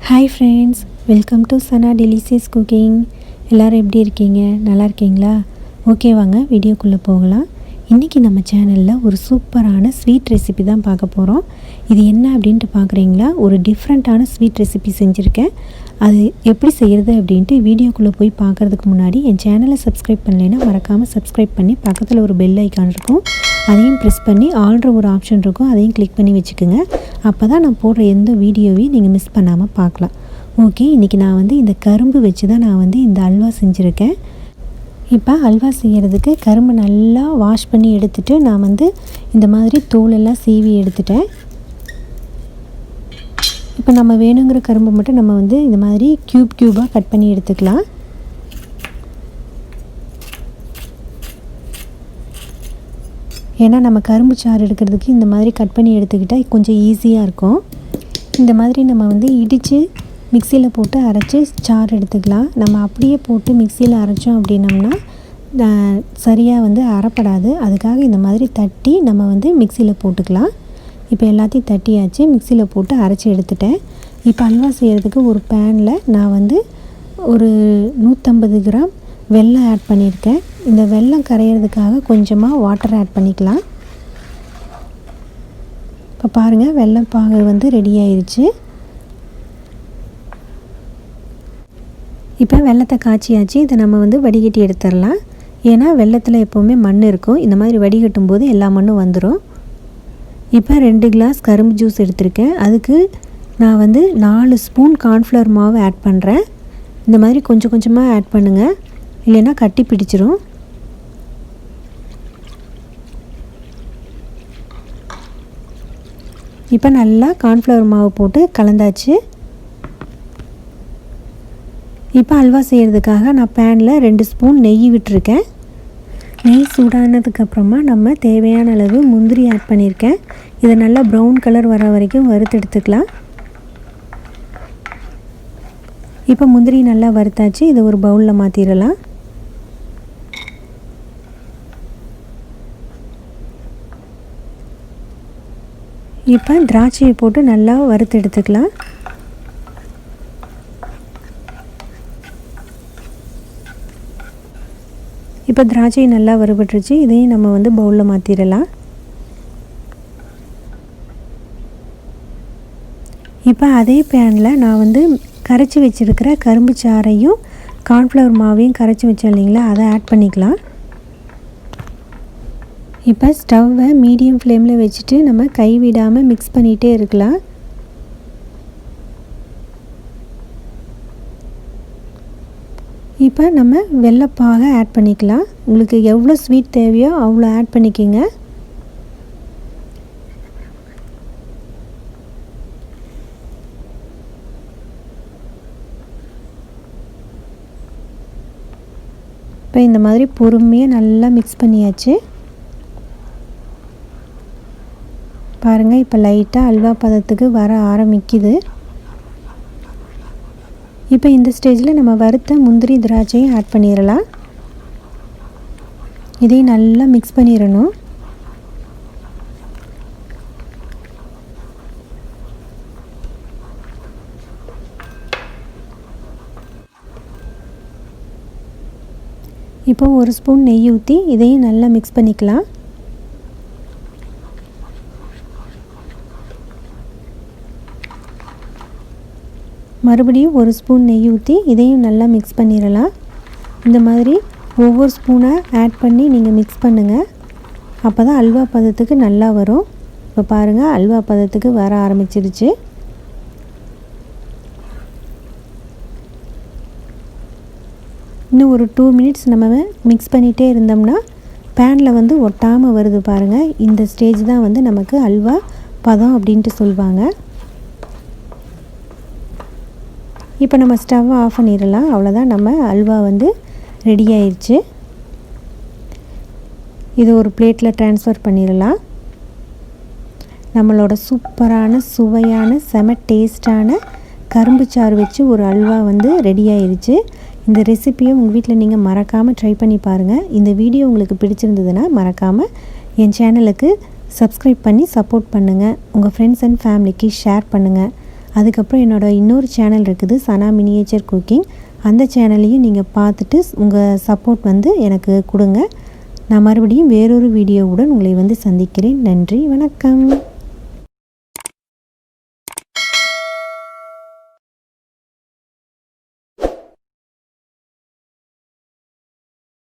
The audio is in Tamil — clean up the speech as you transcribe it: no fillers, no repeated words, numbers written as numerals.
Hi friends, welcome to Sana delicious cooking. எல்லோரும் எப்படி இருக்கீங்க? நல்லா இருக்கீங்களா? ஓகே, வாங்க வீடியோக்குள்ளே போகலாம். இன்றைக்கி நம்ம சேனலில் ஒரு சூப்பரான ஸ்வீட் ரெசிபி தான் பார்க்க போகிறோம். இது என்ன அப்படின்ட்டு பார்க்குறீங்களா? ஒரு டிஃப்ரெண்ட்டான ஸ்வீட் ரெசிபி செஞ்சுருக்கேன். அது எப்படி செய்கிறது அப்படின்ட்டு வீடியோக்குள்ளே போய் பார்க்குறதுக்கு முன்னாடி என் சேனலை சப்ஸ்கிரைப் பண்ணலைன்னா மறக்காமல் சப்ஸ்கிரைப் பண்ணி பக்கத்தில் ஒரு பெல் ஐக்கான் இருக்கும், அதையும் ப்ரெஸ் பண்ணி ஆல்ரெடி ஒரு ஆப்ஷன் இருக்கும், அதையும் கிளிக் பண்ணி வச்சுக்கோங்க. அப்போ தான் நான் போடுற எந்த வீடியோவையும் நீங்கள் மிஸ் பண்ணாமல் பார்க்கலாம். ஓகே, இன்றைக்கி நான் இந்த கரும்பு வச்சு தான் நான் இந்த அல்வா செஞ்சுருக்கேன். இப்போ அல்வா செய்கிறதுக்கு கரும்பு நல்லா வாஷ் பண்ணி எடுத்துகிட்டு நான் இந்த மாதிரி தோலெல்லாம் சீவி எடுத்துட்டேன். இப்போ நம்ம வேணுங்கிற கரும்பு மட்டும் நம்ம இந்த மாதிரி க்யூபாக கட் பண்ணி எடுத்துக்கலாம். ஏன்னா நம்ம கரும்பு சாறு எடுக்கிறதுக்கு இந்த மாதிரி கட் பண்ணி எடுத்துக்கிட்டால் கொஞ்சம் ஈஸியாக இருக்கும். இந்த மாதிரி நம்ம இடித்து மிக்சியில் போட்டு அரைச்சி சாறு எடுத்துக்கலாம். நம்ம அப்படியே போட்டு மிக்சியில் அரைச்சோம் அப்படின்னம்னா சரியாக அரைப்படாது. அதுக்காக இந்த மாதிரி தட்டி நம்ம மிக்சியில் போட்டுக்கலாம். இப்போ எல்லாத்தையும் தட்டியாச்சு, மிக்சியில் போட்டு அரைச்சி எடுத்துட்டேன். இப்போ அல்வா செய்கிறதுக்கு ஒரு பேனில் நான் ஒரு 150 கிராம் வெல்லம் ஆட் பண்ணியிருக்கேன். இந்த வெல்லம் கரையிறதுக்காக கொஞ்சமாக வாட்டர் ஆட் பண்ணிக்கலாம். இப்போ பாருங்கள், வெல்லம் பாகு ரெடி ஆயிடுச்சு. இப்போ வெல்லத்தை காய்ச்சியாச்சு. இதை நம்ம வடிகட்டி எடுத்துடலாம். ஏன்னா வெல்லத்தில் எப்போவுமே மண் இருக்கும். இந்த மாதிரி வடிகட்டும் போது எல்லா மண்ணும் வந்துடும். இப்போ 2 கிளாஸ் கரும்பு ஜூஸ் எடுத்திருக்கேன். அதுக்கு நான் 4 ஸ்பூன் கார்ன்ஃப்ளவர் மாவு ஆட் பண்ணுறேன். இந்த மாதிரி கொஞ்சம் கொஞ்சமாக ஆட் பண்ணுங்கள், இல்லைன்னா கட்டி பிடிச்சிரும். இப்போ நல்லா கார்ன்ஃப்ளவர் மாவு போட்டு கலந்தாச்சு. இப்போ அல்வா செய்கிறதுக்காக நான் பேனில் 2 ஸ்பூன் நெய் விட்டுருக்கேன். நெய் சூடானதுக்கப்புறமா நம்ம தேவையான அளவு முந்திரி ஆட் பண்ணியிருக்கேன். இதை நல்லா ப்ரௌன் கலர் வர வரைக்கும் வறுத்து எடுத்துக்கலாம். இப்போ முந்திரி நல்லா வறுத்தாச்சு. இதை ஒரு பவுலில் மாற்றிடலாம். இப்போ திராட்சையை போட்டு நல்லா வறுத்து எடுத்துக்கலாம். இப்போ திராட்சை நல்லா வறுபட்டுருச்சு. இதையும் நம்ம பவுலில் மாற்றிடலாம். இப்போ அதே பேனில் நான் கரைச்சி வச்சுருக்கிற கரும்பு சாறையும் கார்ன்ஃப்ளவர் மாவையும் கரைச்சி வச்சோம் இல்லைங்களா, அதை ஆட் பண்ணிக்கலாம். இப்போ ஸ்டவ்வை மீடியம் ஃப்ளேமில் வச்சுட்டு நம்ம கை விடாமல் மிக்ஸ் பண்ணிகிட்டே இருக்கலாம். இப்போ நம்ம வெல்லைப்பாக ஆட் பண்ணிக்கலாம். உங்களுக்கு எவ்வளோ ஸ்வீட் தேவையோ அவ்வளோ ஆட் பண்ணிக்கோங்க. இப்போ இந்த மாதிரி பொறுமையாக நல்லா மிக்ஸ் பண்ணியாச்சு. பாருங்கள், இப்போ லைட்டாக அல்வா பதத்துக்கு வர ஆரம்பிக்குது. இப்போ இந்த ஸ்டேஜில் நம்ம வறுத்த முந்திரி திராட்சையும் ஆட் பண்ணிடலாம். இதையும் நல்லா மிக்ஸ் பண்ணிடணும். இப்போ 1 ஸ்பூன் நெய் ஊற்றி இதையும் நல்லா மிக்ஸ் பண்ணிக்கலாம். மறுபடியும் 1 ஸ்பூன் நெய் ஊற்றி இதையும் நல்லா மிக்ஸ் பண்ணிடலாம். இந்த மாதிரி ஒவ்வொரு ஸ்பூனாக ஆட் பண்ணி நீங்கள் மிக்ஸ் பண்ணுங்கள். அப்போ தான் அல்வா பதத்துக்கு நல்லா வரும். இப்போ பாருங்கள், அல்வா பதத்துக்கு வர ஆரம்பிச்சிருச்சு. இன்னும் ஒரு 2 மினிட்ஸ் நம்ம மிக்ஸ் பண்ணிகிட்டே இருந்தோம்னா பேனில் ஒட்டாமல் வருது. பாருங்கள், இந்த ஸ்டேஜ் தான் நமக்கு அல்வா பதம் அப்படின்ட்டு சொல்லுவாங்க. இப்போ நம்ம ஸ்டவ்வை ஆஃப் பண்ணிடலாம். அவ்வளோதான், நம்ம அல்வா ரெடி ஆயிடுச்சு. இது ஒரு பிளேட்டில் ட்ரான்ஸ்ஃபர் பண்ணிடலாம். நம்மளோட சூப்பரான சுவையான செம டேஸ்டான கரும்பு சாறு வச்சு ஒரு அல்வா ரெடி ஆயிடுச்சு. இந்த ரெசிப்பியை உங்கள் வீட்டில் நீங்கள் மறக்காமல் ட்ரை பண்ணி பாருங்கள். இந்த வீடியோ உங்களுக்கு பிடிச்சிருந்ததுன்னா மறக்காமல் என் சேனலுக்கு சப்ஸ்கிரைப் பண்ணி சப்போர்ட் பண்ணுங்கள். உங்கள் ஃப்ரெண்ட்ஸ் அண்ட் ஃபேமிலிக்கு ஷேர் பண்ணுங்கள். அதுக்கப்புறம் என்னோடய இன்னொரு சேனல் இருக்குது சனா மினியேச்சர் குக்கிங். அந்த சேனலையும் நீங்கள் பார்த்துட்டு உங்கள் சப்போர்ட் வந்து எனக்கு கொடுங்க. நான் மறுபடியும் வேறொரு வீடியோவுடன் உங்களை வந்து சந்திக்கிறேன். நன்றி, வணக்கம்.